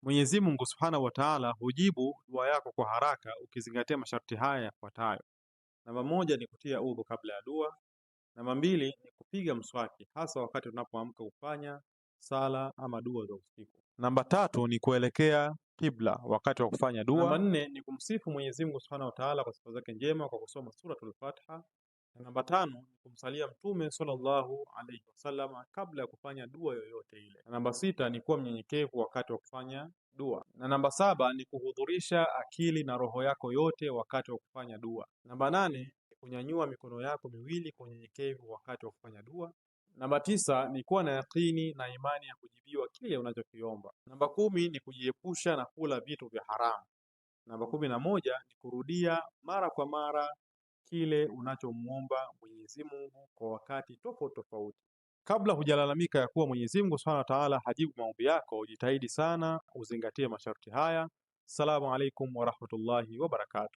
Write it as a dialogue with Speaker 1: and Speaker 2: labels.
Speaker 1: Mwenyezi Mungu Subhanahu wa Ta'ala hujibu dua yako kwa haraka ukizingatia masharti haya yafuatayo. Namba moja ni kutia udhu kabla ya dua. Namba mbili ni kupiga mswaki hasa wakati unapoamka kufanya sala ama dua za usiku. Namba tatu ni kuelekea kibla wakati wa kufanya dua. Namba nne ni kumsifu Mwenyezi Mungu Subhanahu wa Ta'ala kwa sifa zake njema kwa kusoma suratul Fatiha. Na namba tano ni kumsalia Mtume sallallahu alaihi wasallam kabla ya kufanya dua yoyote ile. Na namba sita ni kuwa mnyenyekevu wakati wa kufanya dua. Na namba saba ni kuhudhurisha akili na roho yako yote wakati wa kufanya dua. Namba nane ni kunyanyua mikono yako miwili kwa unyenyekevu wakati wa kufanya dua. Namba tisa ni kuwa na yakini na imani ya kujibiwa kile unachokiomba. Namba kumi ni kujiepusha na kula vitu vya haramu. Namba kumi na moja ni kurudia mara kwa mara kile unachomuomba Mwenyezi Mungu kwa wakati tofauti tofauti. Kabla hujalalamika ya kuwa Mwenyezi Mungu Subhanahu wa Ta'ala hajibu maombi yako, jitahidi sana uzingatie masharti haya. Assalamu alaikum wa rahmatullahi wa barakatuh.